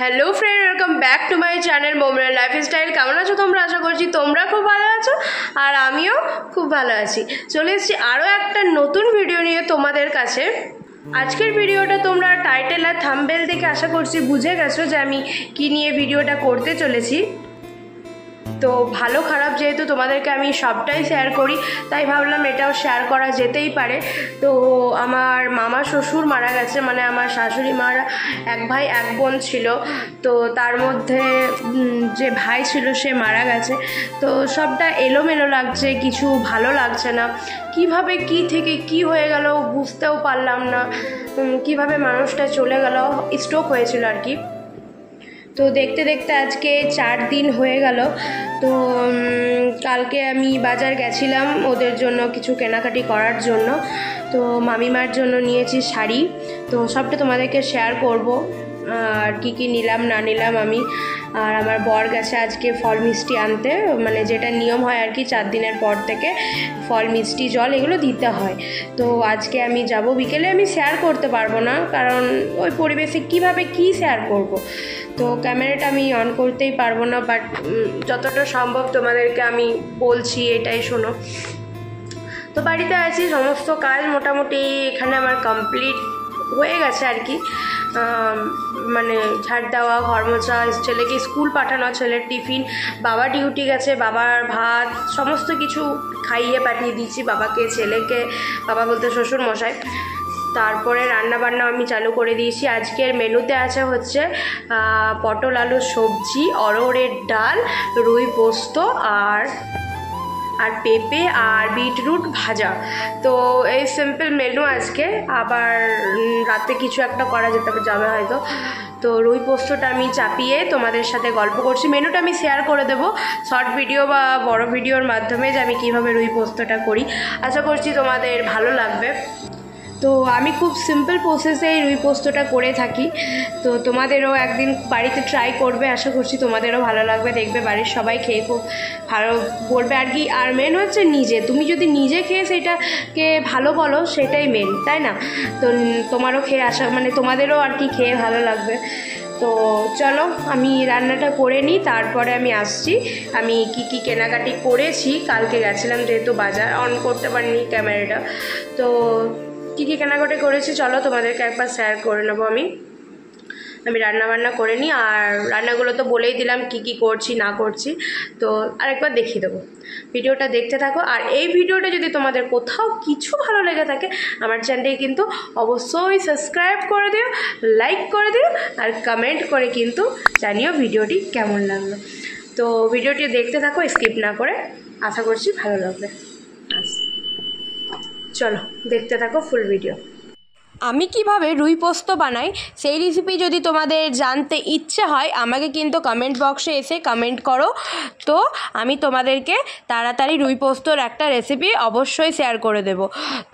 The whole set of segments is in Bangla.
Hello friend, welcome back to my channel মোমরা লাইফস্টাইল। কেমন আছো তোমরা? আশা করছি তোমরা খুব ভালো আছো আর আমিও খুব ভালো আছি। চলে এসেছি আরও একটা নতুন ভিডিও নিয়ে তোমাদের কাছে। আজকের ভিডিওটা তোমরা টাইটেল আর থাম্বনেল দেখে আশা করছি বুঝে গেছো যে আমি কি নিয়ে ভিডিওটা করতে চলেছি। তো ভালো খারাপ যেহেতু তোমাদেরকে আমি সবটাই শেয়ার করি, তাই ভাবলাম এটাও শেয়ার করা যেতেই পারে। তো আমার মামা শ্বশুর মারা গেছে, মানে আমার শাশুড়ি মারা এক ভাই এক বোন ছিল। তো তার মধ্যে যে ভাই ছিল সে মারা গেছে। তো সবটা এলোমেলো লাগছে, কিছু ভালো লাগছে না। কিভাবে কি থেকে কি হয়ে গেল বুঝতেও পারলাম না। কিভাবে মানুষটা চলে গেল, স্ট্রোক হয়েছিল আর কি। তো দেখতে দেখতে আজকে 4 দিন হয়ে গেল। তো কালকে আমি বাজার গেছিলাম ওদের জন্য কিছু কেনাকাটি করার জন্য। তো মামিমার জন্য নিয়েছি শাড়ি, তো সবটা তোমাদেরকে শেয়ার করব আর কি নিলাম না নিলাম আমি। আর আমার বর গেছে আজকে ফল মিষ্টি আনতে, মানে যেটা নিয়ম হয় আর কি, 4 দিনের পর থেকে ফল মিষ্টি জল এগুলো দিতে হয়। তো আজকে আমি যাব বিকেলে, আমি শেয়ার করতে পারবো না কারণ ওই পরিবেশে কিভাবে কি শেয়ার করব। তো ক্যামেরাটা আমি অন করতেই পারবো না, বাট যতটা সম্ভব তোমাদেরকে আমি বলছি, এটাই শোনো। তো বাড়িতে আছি, সমস্ত কাজ মোটামুটি এখানে আমার কমপ্লিট হয়ে গেছে আর কি। মানে ঝাড় দেওয়া, ঘর মোছা, ছেলেকে স্কুল পাঠানো, ছেলের টিফিন, বাবা ডিউটি গেছে, বাবার ভাত সমস্ত কিছু খাইয়ে পাঠিয়ে দিয়েছি বাবাকে, ছেলেকে, বাবা বলতে শ্বশুর মশাই। তারপরে রান্না বান্না আমি চালু করে দিয়েছি। আজকের মেনুতে আছে হচ্ছে পটল আলুর সবজি, অরহরের ডাল, রুই পোস্ত আর পেঁপে আর বিটরুট ভাজা। তো এই সিম্পল মেনু আজকে। আবার রাতে কিছু একটা করা যাবে হয়তো। তো রুই পোস্তটা আমি চাপিয়ে তোমাদের সাথে গল্প করছি। মেনুটা আমি শেয়ার করে দেবো শর্ট ভিডিও বা বড় ভিডিওর মাধ্যমে, যে আমি কীভাবে রুই পোস্তটা করি। আশা করছি তোমাদের ভালো লাগবে। তো আমি খুব সিম্পল প্রসেসে এই রুই পোস্তটা করে থাকি। তো তোমাদেরও একদিন বাড়িতে ট্রাই করবে, আশা করছি তোমাদেরও ভালো লাগবে। দেখবে বাড়ির সবাই খেয়ে খুব ভালো বলবে আর কি। আর মেন হচ্ছে তুমি যদি নিজে খেয়ে সেটাকে ভালো বলো, সেটাই মেন, তাই না? তো তোমারও খেয়ে মানে তোমাদেরও আর কি খেয়ে ভালো লাগবে। তো চলো আমি রান্নাটা করে নিই, তারপরে আমি আসছি আমি কি কেনাকাটি করেছি। কালকে গেছিলাম যেহেতু বাজার, অন করতে পারিনি ক্যামেরাটা। তো কী কেনাকাটি করেছি চলো তোমাদেরকে একবার শেয়ার করে নেবো। আমি রান্নাবান্না করে নিই, আর রান্নাগুলো তো বলেই দিলাম কি করছি না করছি। তো আরেকবার দেখিয়ে দেবো, ভিডিওটা দেখতে থাকো। আর এই ভিডিওটা যদি তোমাদের কোথাও কিছু ভালো লেগে থাকে, আমার চ্যানেলটি কিন্তু অবশ্যই সাবস্ক্রাইব করে দিও, লাইক করে দিও, আর কমেন্ট করে কিন্তু জানিও ভিডিওটি কেমন লাগলো। তো ভিডিওটি দেখতে থাকো স্কিপ না করে, আশা করছি ভালো লাগবে। চলো দেখতে থাকো ফুল ভিডিও। আমি কিভাবে রুই পোস্ত বানাই সেই রেসিপি যদি তোমাদের জানতে ইচ্ছে হয়, আমাকে কিন্তু কমেন্ট বক্সে এসে কমেন্ট করো। তো আমি তোমাদেরকে তাড়াতাড়ি রুই পোস্তর একটা রেসিপি অবশ্যই শেয়ার করে দেব।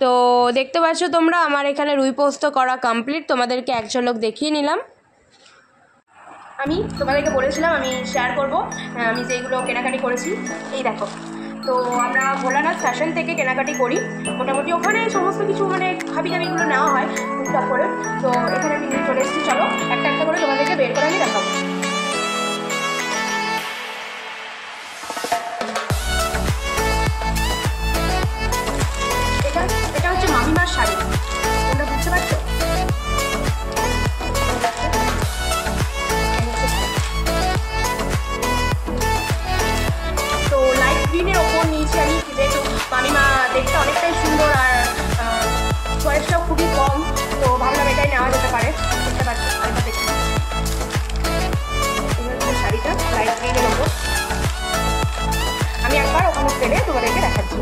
তো দেখতে পাচ্ছ তোমরা আমার এখানে রুই পোস্ত করা কমপ্লিট। তোমাদেরকে এক ঝলক দেখিয়ে নিলাম। আমি তোমাদেরকে বলেছিলাম আমি শেয়ার করব আমি যেগুলো কেনাকাটি করেছি। এই দেখো, তো আমরা ভোলানাথ ফ্যাশন থেকে কেনাকাটি করি মোটামুটি। ওখানে সমস্ত কিছু মানে হাবিজাবিগুলো নেওয়া হয় টুকটাক করে। তো এখানে আমি নিয়ে চলে এসেছি। চলো একটা একটা করে তোমাদেরকে বের করে আমি দেখাবো। এটা হচ্ছে মামিমার শাড়ি, তোমরা বুঝতে পারছো? তো লাইট গ্রিনের ওপর নিয়েছি আমি, যেহেতু মামিমা দেখতে অনেকটাই সুন্দর আর বয়সটাও খুবই কম, তো ভাবলাম এটাই নেওয়া যেতে পারে। বুঝতে পারছি আরেকটা দেখি, শাড়িটা লাইট গ্রিনের ওপর। আমি একবার ওখানে ফেলে তোমাদেরকে দেখাচ্ছি।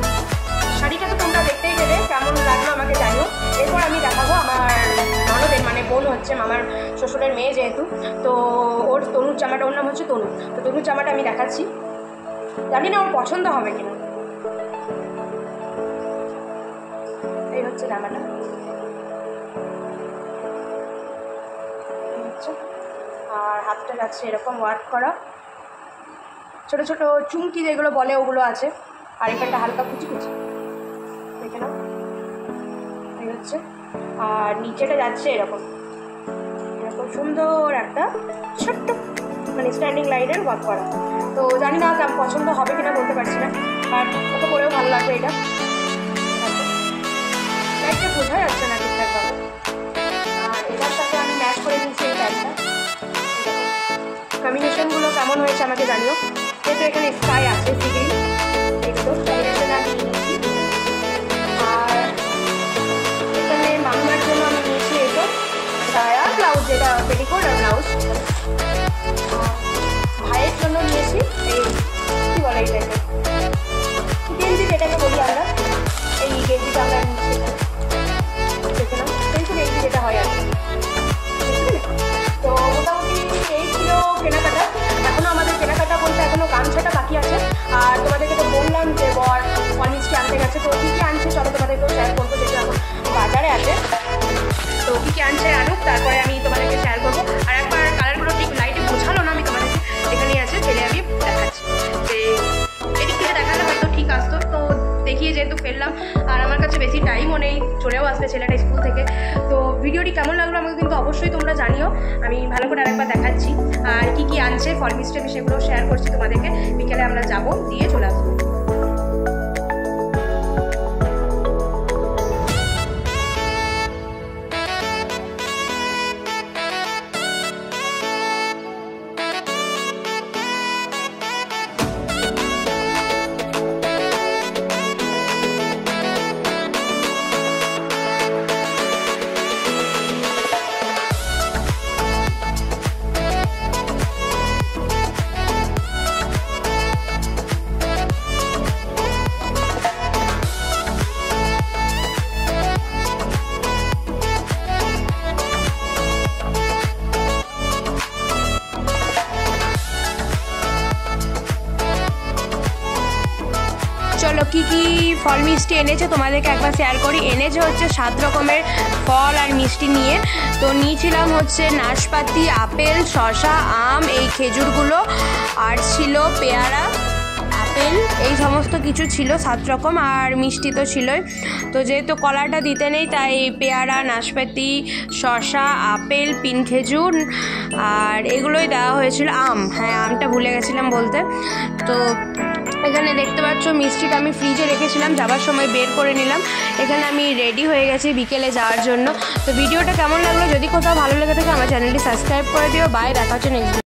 শাড়িটা তো তোমরা দেখতেই পেলে, কেমন লাগলো আমাকে জানিও। এরপর আমি দেখাবো আমার ননদের, মানে বোন হচ্ছে মামার শ্বশুরের মেয়ে যেহেতু, তো ওর তনুর জামাটা, ওর নাম হচ্ছে তনু। তো তনুর জামাটা আমি দেখাচ্ছি, জানি না ওর পছন্দ হবে কিনা। এই হচ্ছে জামাটা, আর হাতটা যাচ্ছে এরকম ওয়ার্ক করা, ছোটো ছোটো চুমকি যেগুলো বলে ওগুলো আছে, আর এখানটা হালকা কুচি দেখে নাও। এই হচ্ছে, আর নিচেটা যাচ্ছে এরকম সুন্দর একটা ছোট্ট মানে স্ট্যান্ডিং লাইটের ওয়ার্ক করা। তো জানি না কেমন পছন্দ হবে কিনা বলতে পারছি না, বাট ওটা করেও ভালো লাগবে। এটা লাইটটা বোঝা যাচ্ছে না ঠিকঠাকভাবে। আর এটার সাথে আমি ম্যাচ করে নিয়েছি এই প্যান্টটা। কম্বিনেশনগুলো কেমন হয়েছে আমাকে জানিও। যেহেতু এখানে স্কাই আছে সিগ্রি, একটু কম্বিনেশন আমি নিয়েছি। আর এখানে মামার জন্য আমি নিয়েছি এটা সায়া ব্লাউজ, যেটা পেটিকোট আর ব্লাউজ। ভাইয়ের জন্য নিয়েছি এই কী বলে এই টাইপের গেঞ্জি, যেটাকে বলি আমরা, এই গেঞ্জিটা আমরা নিচ্ছি। দেখে নাও পেন্সিল গেঞ্জি যেটা হয় আর কি। তো মোটামুটি এই ছিল কেনাকাটা। এখনও আমাদের কেনাকাটা বলতে এখনও গামছাটা বাকি আছে। আর তোমাদেরকে তো বললাম যে বর মিষ্টি আনতে গেছে, তো কী কী আনছে চলো তোমাদেরকেও শেয়ার করবো, যেহেতু এখন বাজারে আছে। তো কী কী আনছে আনুক, তারপরে আমি তোমাদেরকে শেয়ার করবো। আর একবার কালারগুলো ঠিক লাইটে বোঝালো না, আমি তোমাদেরকে এখানেই আছে ফেলে আমি দেখাচ্ছি। যে এদিক থেকে দেখালে হয়তো ঠিক আসতো, তো দেখিয়ে যেহেতু ফেললাম। আর আমার কাছে বেশি টাইমও নেই, চলেও আসবে ছেলেটা স্কুল থেকে। তো ভিডিওটি কেমন লাগলো আমাকে কিন্তু অবশ্যই তোমরা জানিও। আমি ভালো করে আরেকবার দেখাচ্ছি আর কী কী আনছে ফল মিষ্টি, আমি সেগুলো শেয়ার করছি তোমাদেরকে। বিকেলে আমরা যাব, দিয়ে চলে আসবো। চলো কী কী ফল মিষ্টি এনেছে তোমাদেরকে একবার শেয়ার করি। এনেছে হচ্ছে 7 রকমের ফল আর মিষ্টি নিয়ে। তো নিয়েছিলাম হচ্ছে নাশপাতি, আপেল, শসা, আম, এই খেজুরগুলো, আর ছিল পেয়ারা, আপেল, এই সমস্ত কিছু ছিল 7 রকম। আর মিষ্টি তো ছিলই। তো যেহেতু কলাটা দিতে নেই, তাই পেয়ারা, নাশপাতি, শসা, আপেল, পিন খেজুর আর এগুলোই দেওয়া হয়েছিল। আম, হ্যাঁ আমটা ভুলে গেছিলাম বলতে। তো এখানে দেখতে পাচ্ছ মিষ্টিটা আমি ফ্রিজে রেখেছিলাম, যাবার সময় বের করে নিলাম। এখানে আমি রেডি হয়ে গেছি বিকেলে যাওয়ার জন্য। তো ভিডিওটা কেমন লাগলো, যদি কোথাও ভালো লেগে থাকে আমার চ্যানেলটি সাবস্ক্রাইব করে দিও। বাই, দেখা হচ্ছে নেক্সট।